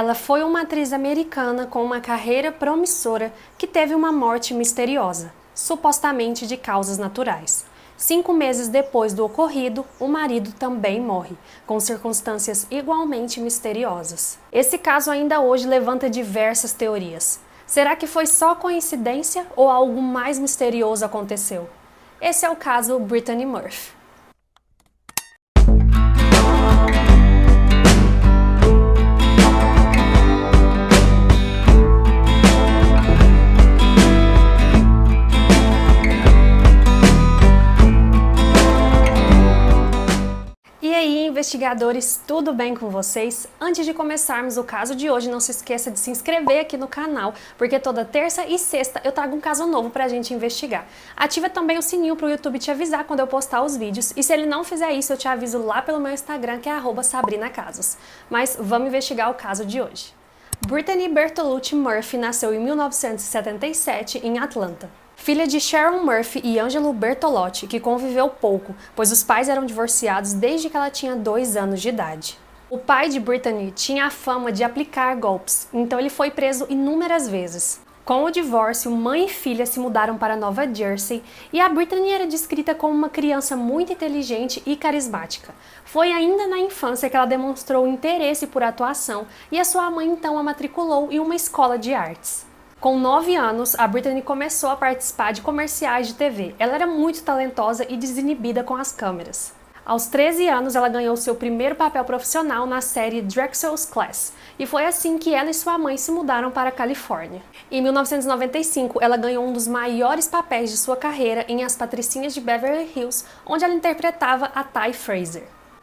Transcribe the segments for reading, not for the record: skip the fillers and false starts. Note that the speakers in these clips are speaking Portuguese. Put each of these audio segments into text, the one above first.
Ela foi uma atriz americana com uma carreira promissora que teve uma morte misteriosa, supostamente de causas naturais. 5 meses depois do ocorrido, o marido também morre, com circunstâncias igualmente misteriosas. Esse caso ainda hoje levanta diversas teorias. Será que foi só coincidência ou algo mais misterioso aconteceu? Esse é o caso Brittany Murphy. E aí, investigadores, tudo bem com vocês? Antes de começarmos o caso de hoje, não se esqueça de se inscrever aqui no canal, porque toda terça e sexta eu trago um caso novo pra gente investigar. Ativa também o sininho pro YouTube te avisar quando eu postar os vídeos, e se ele não fizer isso, eu te aviso lá pelo meu Instagram, que é @SabrinaCasos. Mas vamos investigar o caso de hoje. Brittany Bertolucci Murphy nasceu em 1977 em Atlanta. Filha de Sharon Murphy e Angelo Bertolotti, que conviveu pouco, pois os pais eram divorciados desde que ela tinha 2 anos de idade. O pai de Brittany tinha a fama de aplicar golpes, então ele foi preso inúmeras vezes. Com o divórcio, mãe e filha se mudaram para Nova Jersey e a Brittany era descrita como uma criança muito inteligente e carismática. Foi ainda na infância que ela demonstrou interesse por atuação e a sua mãe então a matriculou em uma escola de artes. Com 9 anos, a Brittany começou a participar de comerciais de TV. Ela era muito talentosa e desinibida com as câmeras. Aos 13 anos, ela ganhou seu primeiro papel profissional na série Drexel's Class, e foi assim que ela e sua mãe se mudaram para a Califórnia. Em 1995, ela ganhou um dos maiores papéis de sua carreira em As Patricinhas de Beverly Hills, onde ela interpretava a Ty Fraser.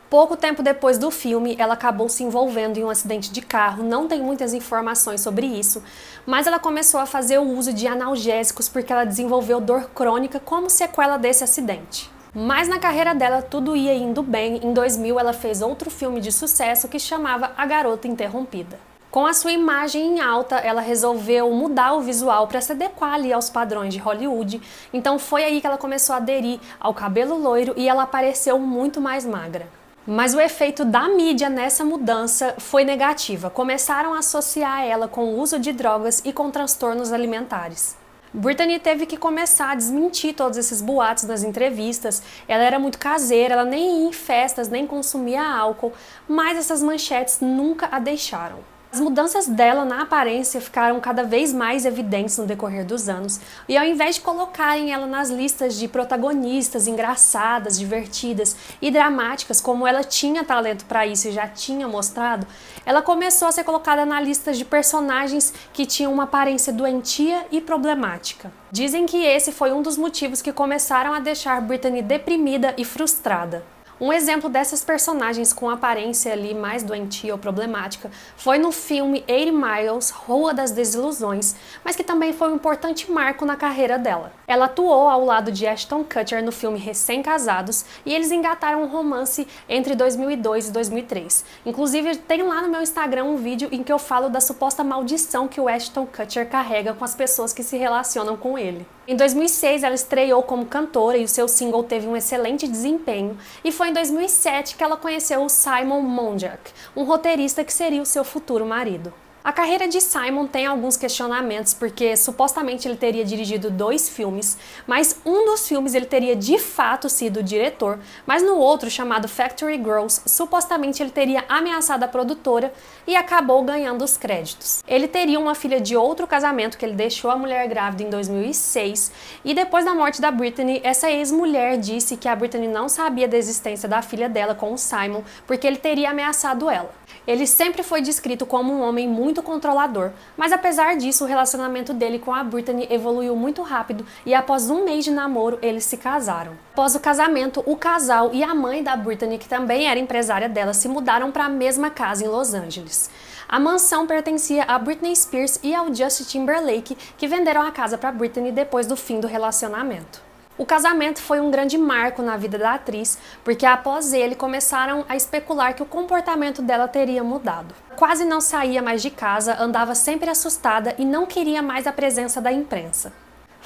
Pouco tempo depois do filme, ela acabou se envolvendo em um acidente de carro, não tem muitas informações sobre isso, mas ela começou a fazer o uso de analgésicos porque ela desenvolveu dor crônica como sequela desse acidente. Mas na carreira dela tudo ia indo bem. Em 2000 ela fez outro filme de sucesso que chamava A Garota Interrompida. Com a sua imagem em alta, ela resolveu mudar o visual para se adequar ali aos padrões de Hollywood, então foi aí que ela começou a aderir ao cabelo loiro e ela apareceu muito mais magra. Mas o efeito da mídia nessa mudança foi negativa. Começaram a associar ela com o uso de drogas e com transtornos alimentares. Brittany teve que começar a desmentir todos esses boatos nas entrevistas. Ela era muito caseira, ela nem ia em festas, nem consumia álcool, mas essas manchetes nunca a deixaram. As mudanças dela na aparência ficaram cada vez mais evidentes no decorrer dos anos, e ao invés de colocarem ela nas listas de protagonistas engraçadas, divertidas e dramáticas, como ela tinha talento para isso e já tinha mostrado, ela começou a ser colocada na lista de personagens que tinham uma aparência doentia e problemática. Dizem que esse foi um dos motivos que começaram a deixar Brittany deprimida e frustrada. Um exemplo dessas personagens com aparência ali mais doentia ou problemática foi no filme 80 Miles, Rua das Desilusões, mas que também foi um importante marco na carreira dela. Ela atuou ao lado de Ashton Kutcher no filme Recém-Casados e eles engataram um romance entre 2002 e 2003. Inclusive tem lá no meu Instagram um vídeo em que eu falo da suposta maldição que o Ashton Kutcher carrega com as pessoas que se relacionam com ele. Em 2006 ela estreou como cantora e o seu single teve um excelente desempenho, e foi em 2007 que ela conheceu o Simon Monjack, um roteirista que seria o seu futuro marido. A carreira de Simon tem alguns questionamentos porque supostamente ele teria dirigido 2 filmes, mas um dos filmes ele teria de fato sido o diretor, mas no outro, chamado Factory Girls, supostamente ele teria ameaçado a produtora e acabou ganhando os créditos. Ele teria uma filha de outro casamento que ele deixou a mulher grávida em 2006, e depois da morte da Brittany, essa ex-mulher disse que a Brittany não sabia da existência da filha dela com o Simon porque ele teria ameaçado ela. Ele sempre foi descrito como um homem muito controlador, mas apesar disso, o relacionamento dele com a Brittany evoluiu muito rápido e após 1 mês de namoro, eles se casaram. Após o casamento, o casal e a mãe da Brittany, que também era empresária dela, se mudaram para a mesma casa em Los Angeles. A mansão pertencia a Britney Spears e ao Justin Timberlake, que venderam a casa para Brittany depois do fim do relacionamento. O casamento foi um grande marco na vida da atriz, porque após ele começaram a especular que o comportamento dela teria mudado. Quase não saía mais de casa, andava sempre assustada e não queria mais a presença da imprensa.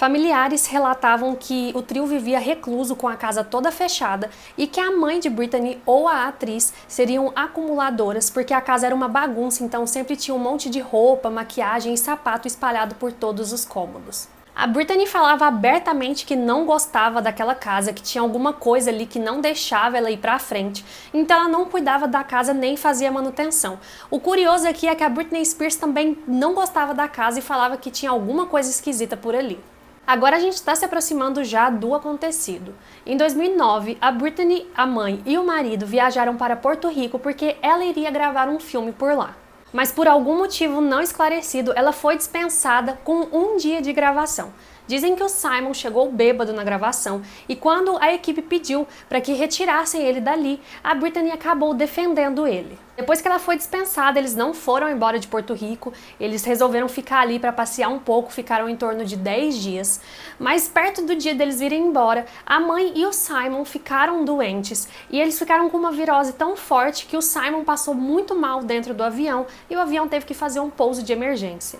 Familiares relatavam que o trio vivia recluso com a casa toda fechada e que a mãe de Britney ou a atriz seriam acumuladoras porque a casa era uma bagunça, então sempre tinha um monte de roupa, maquiagem e sapato espalhado por todos os cômodos. A Britney falava abertamente que não gostava daquela casa, que tinha alguma coisa ali que não deixava ela ir pra frente, então ela não cuidava da casa nem fazia manutenção. O curioso aqui é que a Britney Spears também não gostava da casa e falava que tinha alguma coisa esquisita por ali. Agora a gente está se aproximando já do acontecido. Em 2009, a Britney, a mãe e o marido viajaram para Porto Rico porque ela iria gravar um filme por lá. Mas por algum motivo não esclarecido, ela foi dispensada com um dia de gravação. Dizem que o Simon chegou bêbado na gravação e quando a equipe pediu para que retirassem ele dali, a Britney acabou defendendo ele. Depois que ela foi dispensada, eles não foram embora de Porto Rico, eles resolveram ficar ali para passear um pouco, ficaram em torno de 10 dias. Mas perto do dia deles irem embora, a mãe e o Simon ficaram doentes e eles ficaram com uma virose tão forte que o Simon passou muito mal dentro do avião e o avião teve que fazer um pouso de emergência.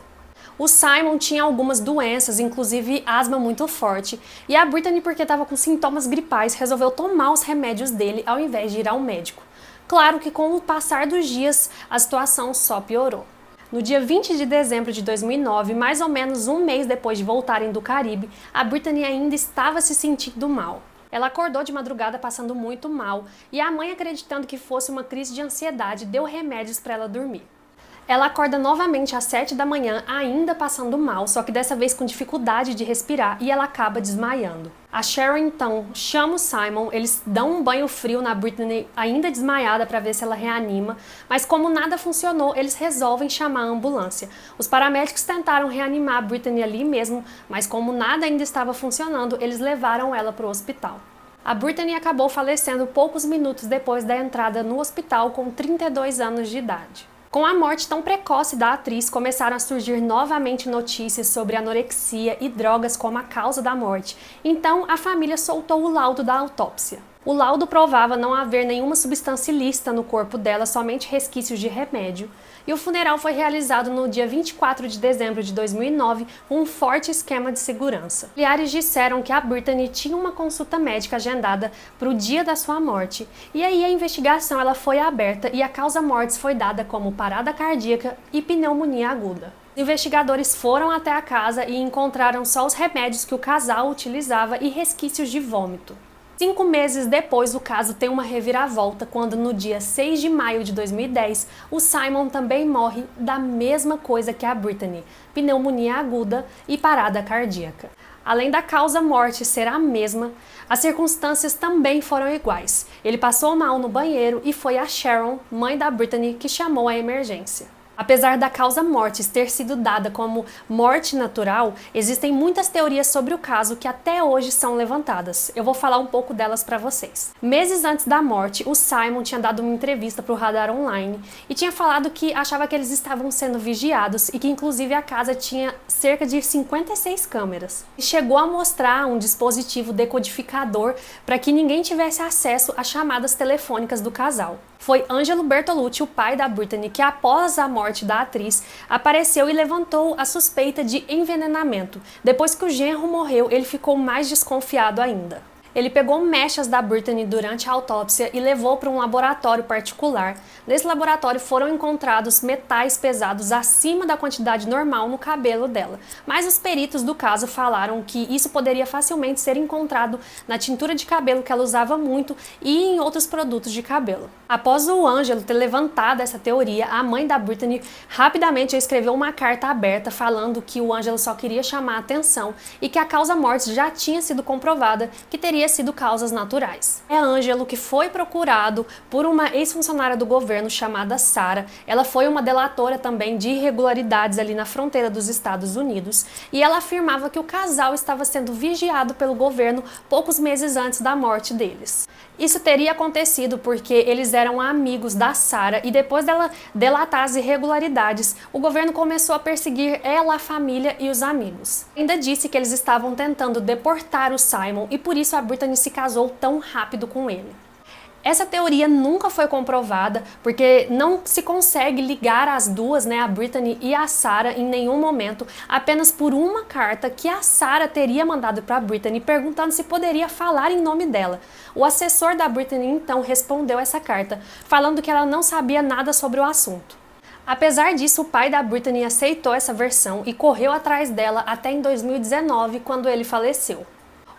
O Simon tinha algumas doenças, inclusive asma muito forte, e a Britney, porque estava com sintomas gripais, resolveu tomar os remédios dele ao invés de ir ao médico. Claro que com o passar dos dias, a situação só piorou. No dia 20 de dezembro de 2009, mais ou menos um mês depois de voltarem do Caribe, a Britney ainda estava se sentindo mal. Ela acordou de madrugada passando muito mal, e a mãe, acreditando que fosse uma crise de ansiedade, deu remédios para ela dormir. Ela acorda novamente às 7 da manhã, ainda passando mal, só que dessa vez com dificuldade de respirar, e ela acaba desmaiando. A Sharon então chama o Simon, eles dão um banho frio na Britney, ainda desmaiada, para ver se ela reanima, mas como nada funcionou, eles resolvem chamar a ambulância. Os paramédicos tentaram reanimar a Britney ali mesmo, mas como nada ainda estava funcionando, eles levaram ela para o hospital. A Britney acabou falecendo poucos minutos depois da entrada no hospital com 32 anos de idade. Com a morte tão precoce da atriz, começaram a surgir novamente notícias sobre anorexia e drogas como a causa da morte. Então, a família soltou o laudo da autópsia. O laudo provava não haver nenhuma substância ilícita no corpo dela, somente resquícios de remédio. E o funeral foi realizado no dia 24 de dezembro de 2009, com um forte esquema de segurança. Familiares disseram que a Britney tinha uma consulta médica agendada para o dia da sua morte. E aí a investigação ela foi aberta e a causa-mortes foi dada como parada cardíaca e pneumonia aguda. Os investigadores foram até a casa e encontraram só os remédios que o casal utilizava e resquícios de vômito. 5 meses depois, o caso tem uma reviravolta quando no dia 6 de maio de 2010, o Simon também morre da mesma coisa que a Britney, pneumonia aguda e parada cardíaca. Além da causa-morte ser a mesma, as circunstâncias também foram iguais. Ele passou mal no banheiro e foi a Sharon, mãe da Britney, que chamou a emergência. Apesar da causa-mortis ter sido dada como morte natural, existem muitas teorias sobre o caso que até hoje são levantadas. Eu vou falar um pouco delas para vocês. Meses antes da morte, o Simon tinha dado uma entrevista para o Radar Online e tinha falado que achava que eles estavam sendo vigiados e que inclusive a casa tinha cerca de 56 câmeras. E chegou a mostrar um dispositivo decodificador para que ninguém tivesse acesso às chamadas telefônicas do casal. Foi Angelo Bertolucci, o pai da Britney, que após a morte da atriz, apareceu e levantou a suspeita de envenenamento. Depois que o genro morreu, ele ficou mais desconfiado ainda. Ele pegou mechas da Britney durante a autópsia e levou para um laboratório particular. Nesse laboratório foram encontrados metais pesados acima da quantidade normal no cabelo dela. Mas os peritos do caso falaram que isso poderia facilmente ser encontrado na tintura de cabelo que ela usava muito e em outros produtos de cabelo. Após o Ângelo ter levantado essa teoria, a mãe da Britney rapidamente escreveu uma carta aberta falando que o Ângelo só queria chamar a atenção e que a causa-morte já tinha sido comprovada, que teria sido causas naturais. É Ângelo que foi procurado por uma ex-funcionária do governo chamada Sarah. Ela foi uma delatora também de irregularidades ali na fronteira dos Estados Unidos e ela afirmava que o casal estava sendo vigiado pelo governo poucos meses antes da morte deles. Isso teria acontecido porque eles eram amigos da Sarah e depois dela delatar as irregularidades, o governo começou a perseguir ela, a família e os amigos. Ainda disse que eles estavam tentando deportar o Simon e por isso a Britney se casou tão rápido com ele. Essa teoria nunca foi comprovada, porque não se consegue ligar as duas, né, a Britney e a Sarah em nenhum momento, apenas por uma carta que a Sarah teria mandado para a Britney perguntando se poderia falar em nome dela. O assessor da Britney então respondeu essa carta, falando que ela não sabia nada sobre o assunto. Apesar disso, o pai da Britney aceitou essa versão e correu atrás dela até em 2019, quando ele faleceu.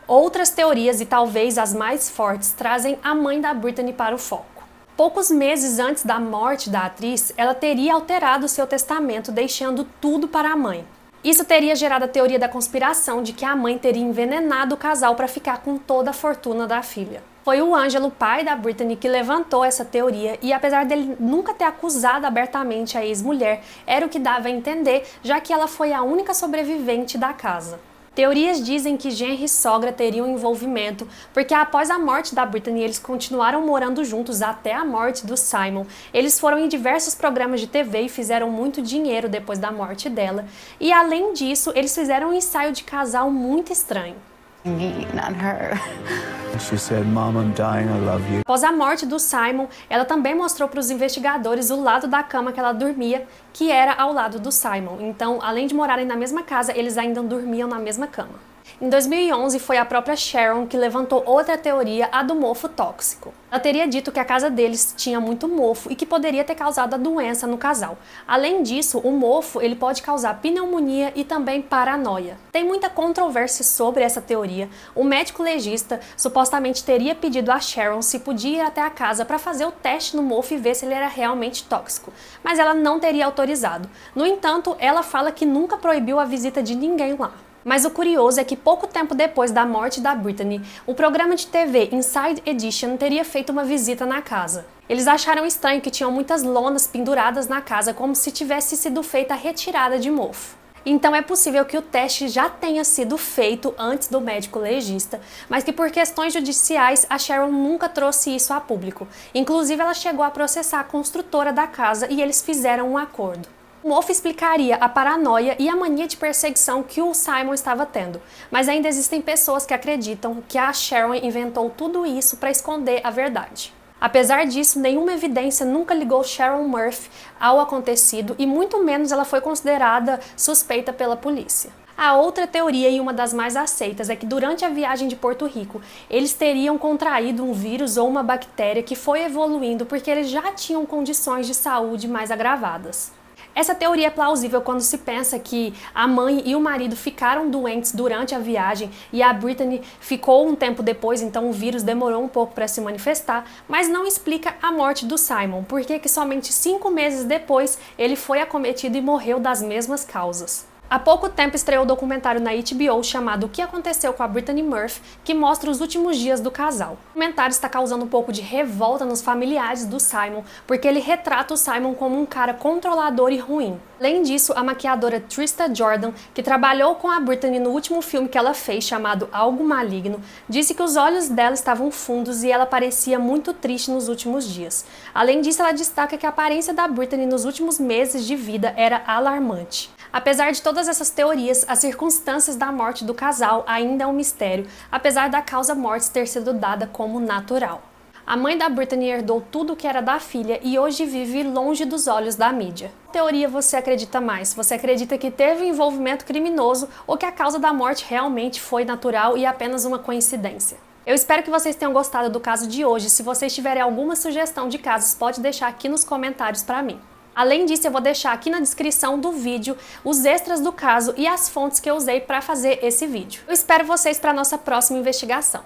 Outras teorias, e talvez as mais fortes, trazem a mãe da Britney para o foco. Poucos meses antes da morte da atriz, ela teria alterado seu testamento, deixando tudo para a mãe. Isso teria gerado a teoria da conspiração de que a mãe teria envenenado o casal para ficar com toda a fortuna da filha. Foi o Angelo, pai da Britney, que levantou essa teoria e, apesar dele nunca ter acusado abertamente a ex-mulher, era o que dava a entender, já que ela foi a única sobrevivente da casa. Teorias dizem que genro e sogra teriam envolvimento, porque após a morte da Britney eles continuaram morando juntos até a morte do Simon. Eles foram em diversos programas de TV e fizeram muito dinheiro depois da morte dela. E além disso, eles fizeram um ensaio de casal muito estranho. Not her. She said, "Mom, I'm dying, I love you." Após a morte do Simon, ela também mostrou para os investigadores o lado da cama que ela dormia, que era ao lado do Simon. Então, além de morarem na mesma casa, eles ainda dormiam na mesma cama. Em 2011, foi a própria Sharon que levantou outra teoria, a do mofo tóxico. Ela teria dito que a casa deles tinha muito mofo e que poderia ter causado a doença no casal. Além disso, o mofo ele pode causar pneumonia e também paranoia. Tem muita controvérsia sobre essa teoria. O médico legista supostamente teria pedido a Sharon se podia ir até a casa para fazer o teste no mofo e ver se ele era realmente tóxico, mas ela não teria autorizado. No entanto, ela fala que nunca proibiu a visita de ninguém lá. Mas o curioso é que pouco tempo depois da morte da Britney, o programa de TV Inside Edition teria feito uma visita na casa. Eles acharam estranho que tinham muitas lonas penduradas na casa, como se tivesse sido feita a retirada de mofo. Então é possível que o teste já tenha sido feito antes do médico legista, mas que por questões judiciais a Sharon nunca trouxe isso a público. Inclusive ela chegou a processar a construtora da casa e eles fizeram um acordo. O mofo explicaria a paranoia e a mania de perseguição que o Simon estava tendo, mas ainda existem pessoas que acreditam que a Sharon inventou tudo isso para esconder a verdade. Apesar disso, nenhuma evidência nunca ligou Sharon Murphy ao acontecido e muito menos ela foi considerada suspeita pela polícia. A outra teoria, e uma das mais aceitas, é que durante a viagem de Porto Rico, eles teriam contraído um vírus ou uma bactéria que foi evoluindo porque eles já tinham condições de saúde mais agravadas. Essa teoria é plausível quando se pensa que a mãe e o marido ficaram doentes durante a viagem e a Britney ficou um tempo depois, então o vírus demorou um pouco para se manifestar, mas não explica a morte do Simon, porque que somente 5 meses depois ele foi acometido e morreu das mesmas causas. Há pouco tempo estreou o documentário na HBO chamado O que Aconteceu com a Britney Murphy, que mostra os últimos dias do casal. O documentário está causando um pouco de revolta nos familiares do Simon, porque ele retrata o Simon como um cara controlador e ruim. Além disso, a maquiadora Trista Jordan, que trabalhou com a Britney no último filme que ela fez, chamado Algo Maligno, disse que os olhos dela estavam fundos e ela parecia muito triste nos últimos dias. Além disso, ela destaca que a aparência da Britney nos últimos meses de vida era alarmante. Apesar de todas essas teorias, as circunstâncias da morte do casal ainda é um mistério, apesar da causa morte ter sido dada como natural. A mãe da Britney herdou tudo o que era da filha e hoje vive longe dos olhos da mídia. Que teoria você acredita mais? Você acredita que teve envolvimento criminoso ou que a causa da morte realmente foi natural e apenas uma coincidência? Eu espero que vocês tenham gostado do caso de hoje. Se vocês tiverem alguma sugestão de casos, pode deixar aqui nos comentários para mim. Além disso, eu vou deixar aqui na descrição do vídeo os extras do caso e as fontes que eu usei para fazer esse vídeo. Eu espero vocês para a nossa próxima investigação.